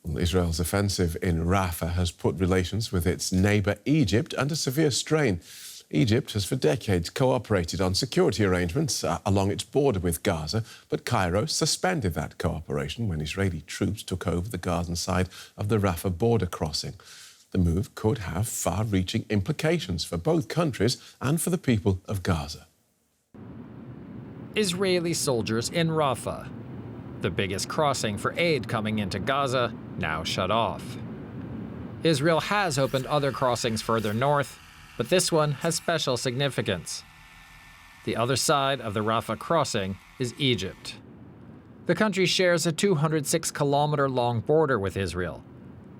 Well, Israel's offensive in Rafah has put relations with its neighbour Egypt under severe strain. Egypt has for decades cooperated on security arrangements along its border with Gaza, but Cairo suspended that cooperation when Israeli troops took over the Gazan side of the Rafah border crossing. The move could have far-reaching implications for both countries and for the people of Gaza. Israeli soldiers in Rafah, the biggest crossing for aid coming into Gaza, now shut off. Israel has opened other crossings further north, but this one has special significance. The other side of the Rafah crossing is Egypt. The country shares a 206-kilometer-long border with Israel,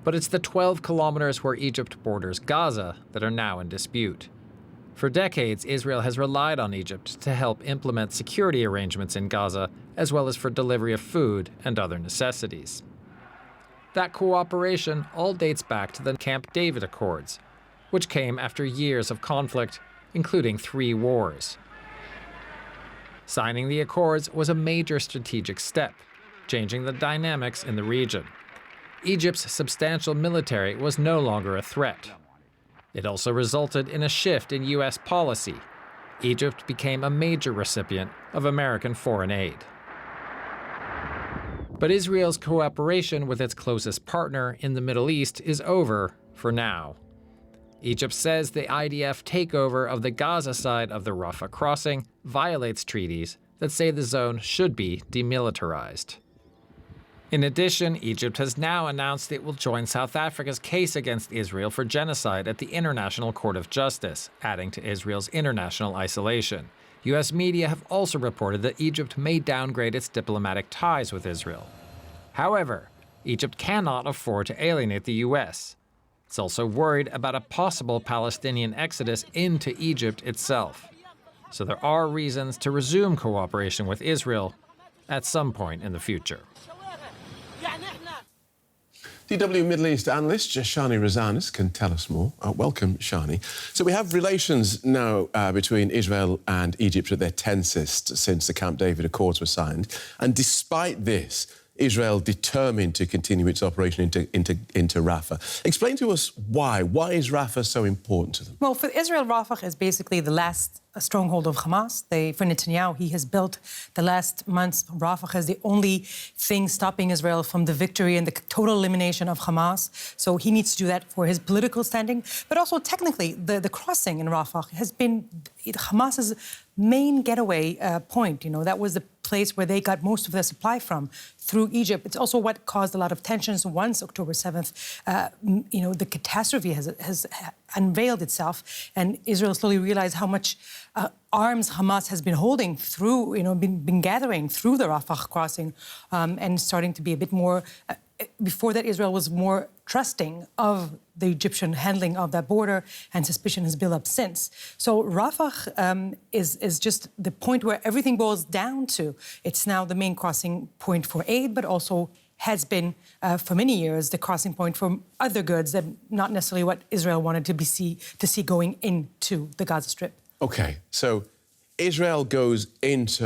but it's the 12 kilometers where Egypt borders Gaza that are now in dispute. For decades, Israel has relied on Egypt to help implement security arrangements in Gaza, as well as for delivery of food and other necessities. That cooperation all dates back to the Camp David Accords, which came after years of conflict, including 3 wars. Signing the accords was a major strategic step, changing the dynamics in the region. Egypt's substantial military was no longer a threat. It also resulted in a shift in U.S. policy. Egypt became a major recipient of American foreign aid. But Israel's cooperation with its closest partner in the Middle East is over for now. Egypt says the IDF takeover of the Gaza side of the Rafah crossing violates treaties that say the zone should be demilitarized. In addition, Egypt has now announced it will join South Africa's case against Israel for genocide at the International Court of Justice, adding to Israel's international isolation. U.S. media have also reported that Egypt may downgrade its diplomatic ties with Israel. However, Egypt cannot afford to alienate the U.S. It's also worried about a possible Palestinian exodus into Egypt itself. So there are reasons to resume cooperation with Israel at some point in the future. DW Middle East analyst Shani Rozanes can tell us more. Welcome, Shani. So we have relations now between Israel and Egypt at their tensest since the Camp David Accords were signed. And despite this, Israel determined to continue its operation into Rafah. Explain to us why. Why is Rafah so important to them? Well, for Israel, Rafah is basically the last stronghold of Hamas. For Netanyahu, he has built the last months. Rafah is the only thing stopping Israel from the victory and the total elimination of Hamas. So he needs to do that for his political standing. But also, technically, the crossing in Rafah has been Hamas's main getaway point. You know, that was the place where they got most of their supply from, through Egypt. It's also what caused a lot of tensions once October 7th, the catastrophe has unveiled itself, and Israel slowly realized how much arms Hamas has been holding through, been gathering through the Rafah crossing, and starting to be a bit more. Before that, Israel was more trusting of the Egyptian handling of that border, and suspicion has built up since. So Rafah is just the point where everything boils down to. It's now the main crossing point for aid, but also has been, for many years, the crossing point for other goods that not necessarily what Israel wanted to see going into the Gaza Strip. OK, so Israel goes into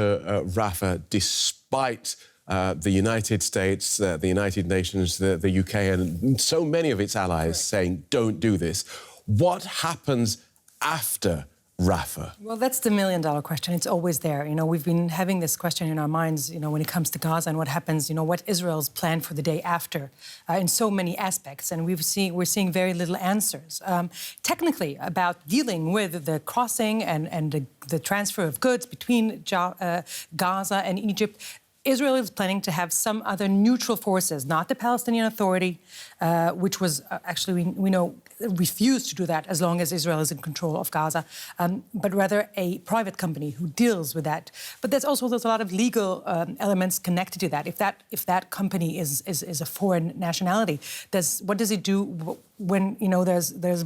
Rafah despite the United States, the United Nations, the UK, and so many of its allies saying, don't do this. What happens after Rafah? Well, that's the million-dollar question. It's always there. We've been having this question in our minds, when it comes to Gaza and what happens, what Israel's plan for the day after in so many aspects. And we're seeing very little answers. Technically, about dealing with the crossing and the transfer of goods between Gaza and Egypt, Israel is planning to have some other neutral forces, not the Palestinian Authority, which was actually, we know, refused to do that as long as Israel is in control of Gaza, but rather a private company who deals with that. But there's a lot of legal elements connected to that. If that company is a foreign nationality, what does it do when there's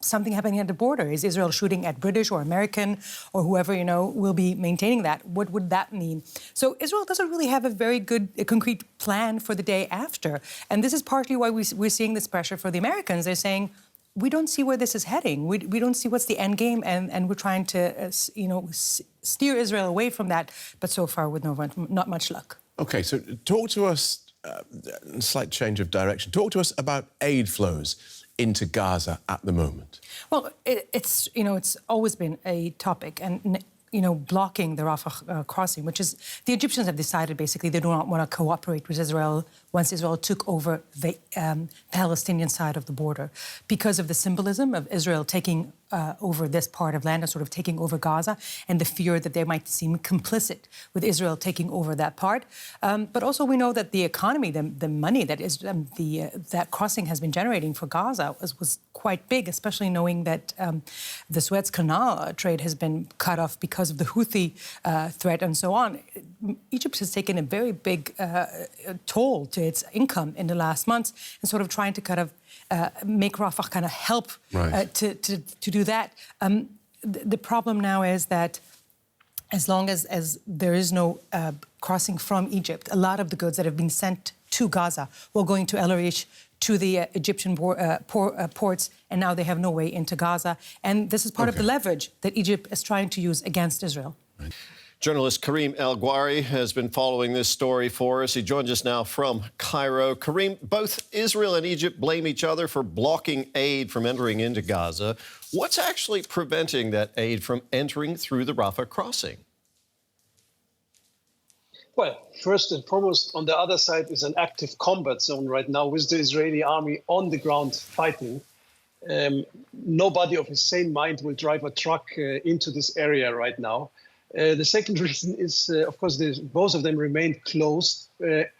something happening at the border? Is Israel shooting at British or American or whoever, will be maintaining that? What would that mean? So Israel doesn't really have a very good, concrete plan for the day after. And this is partly why we're seeing this pressure for the Americans. They're saying, we don't see where this is heading. We don't see what's the end game, and we're trying to, steer Israel away from that, but so far with not much luck. OK, so talk to us slight change of direction. Talk to us about aid flows into Gaza at the moment. Well, it's always been a topic, and blocking the Rafah crossing, which is the Egyptians have decided basically they do not want to cooperate with Israel once Israel took over the Palestinian side of the border, because of the symbolism of Israel taking over this part of land and sort of taking over Gaza, and the fear that they might seem complicit with Israel taking over that part. But also we know that the economy, the money that is that crossing has been generating for Gaza was quite big, especially knowing that the Suez Canal trade has been cut off because of the Houthi threat and so on. Egypt has taken a very big toll to its income in the last months, and sort of trying to kind of make Rafah kind of help to do that. The problem now is that as long as there is no crossing from Egypt, a lot of the goods that have been sent to Gaza were going to El Arish, to the Egyptian ports, and now they have no way into Gaza. And this is part of the leverage that Egypt is trying to use against Israel. Right. Journalist Karim El-Gawhary has been following this story for us. He joins us now from Cairo. Karim, both Israel and Egypt blame each other for blocking aid from entering into Gaza. What's actually preventing that aid from entering through the Rafah crossing? Well, first and foremost, on the other side is an active combat zone right now with the Israeli army on the ground fighting. Nobody of his sane mind will drive a truck into this area right now. The second reason is, of course, both of them remain closed.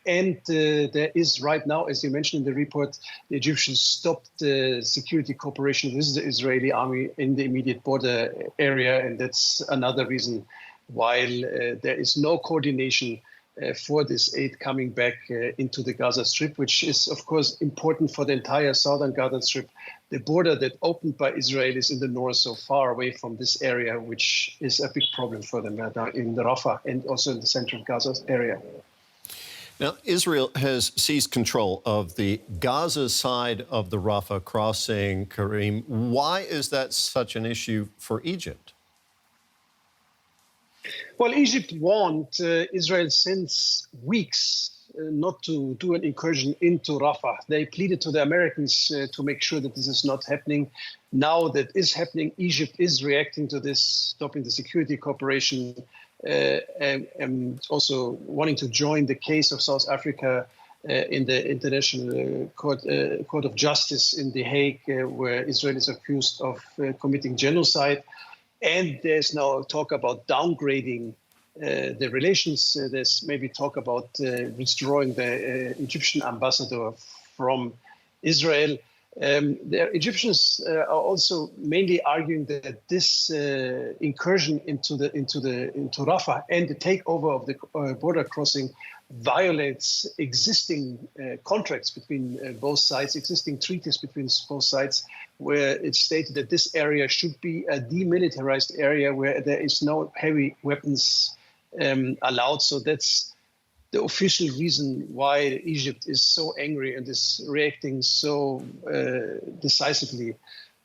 And there is right now, as you mentioned in the report, the Egyptians stopped the security cooperation with the Israeli army in the immediate border area. And that's another reason why there is no coordination for this aid coming back into the Gaza Strip, which is, of course, important for the entire southern Gaza Strip. The border that opened by Israel is in the north, so far away from this area, which is a big problem for them in the Rafah and also in the central Gaza area. Now, Israel has seized control of the Gaza side of the Rafah crossing, Karim. Why is that such an issue for Egypt? Well, Egypt warned Israel since weeks not to do an incursion into Rafah. They pleaded to the Americans to make sure that this is not happening. Now that is happening, Egypt is reacting to this, stopping the security cooperation, and also wanting to join the case of South Africa in the International Court of Justice in The Hague, where Israel is accused of committing genocide. And there's now talk about downgrading the relations. There's maybe talk about withdrawing the Egyptian ambassador from Israel. The Egyptians are also mainly arguing that this incursion into Rafah and the takeover of the border crossing violates existing contracts between both sides, existing treaties between both sides, where it's stated that this area should be a demilitarized area where there is no heavy weapons allowed. So that's the official reason why Egypt is so angry and is reacting so decisively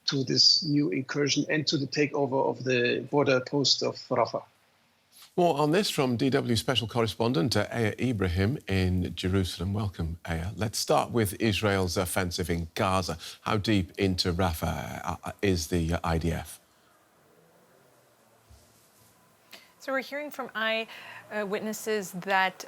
to this new incursion and to the takeover of the border post of Rafah. More on this from DW Special Correspondent Ibrahim in Jerusalem. Welcome, Aya. Let's start with Israel's offensive in Gaza. How deep into Rafah is the IDF? So we're hearing from eyewitnesses that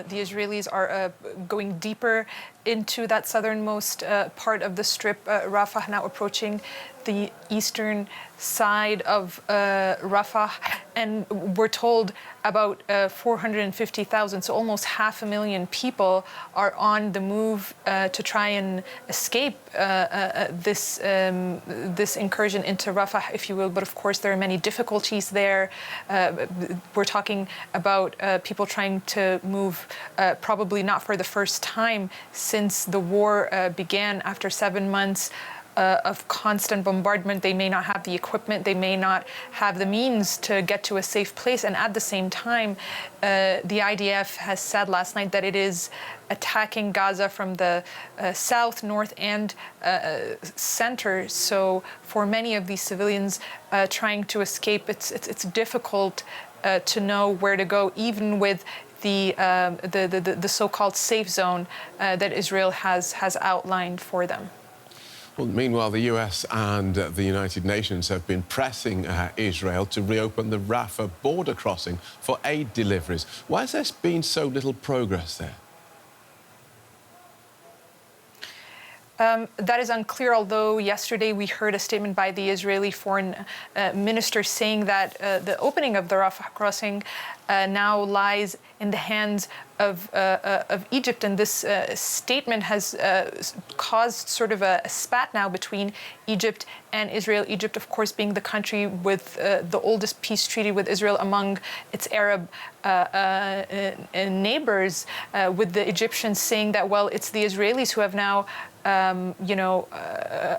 the Israelis are going deeper into that southernmost part of the strip, Rafah, now approaching the eastern side of Rafah. And we're told about 450,000, so almost 500,000 people are on the move to try and escape this incursion into Rafah, if you will. But of course, there are many difficulties there. We're talking about people trying to move, probably not for the first time since the war began after 7 months of constant bombardment. They may not have the equipment, they may not have the means to get to a safe place. And at the same time, the IDF has said last night that it is attacking Gaza from the south, north, and center. So for many of these civilians trying to escape, it's difficult to know where to go, even with the so-called safe zone that Israel has outlined for them. Well, meanwhile, the US and the United Nations have been pressing Israel to reopen the Rafah border crossing for aid deliveries. Why has there been so little progress there? That is unclear, although yesterday we heard a statement by the Israeli foreign minister saying that the opening of the Rafah crossing now lies in the hands of Egypt. And this statement has caused sort of a spat now between Egypt and Israel. Egypt, of course, being the country with the oldest peace treaty with Israel among its Arab neighbors, with the Egyptians saying that, well, it's the Israelis who have now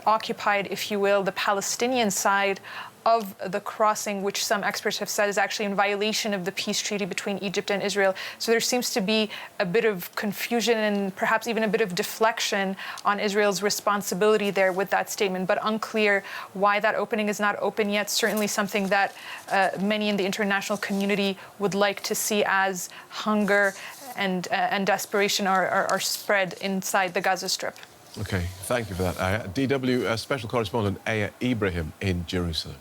occupied, if you will, the Palestinian side of the crossing, which some experts have said is actually in violation of the peace treaty between Egypt and Israel. So there seems to be a bit of confusion and perhaps even a bit of deflection on Israel's responsibility there with that statement, but unclear why that opening is not open yet. Certainly something that many in the international community would like to see as hunger and desperation are spread inside the Gaza Strip. OK, thank you for that, Aya. DW Special Correspondent Aya Ibrahim in Jerusalem.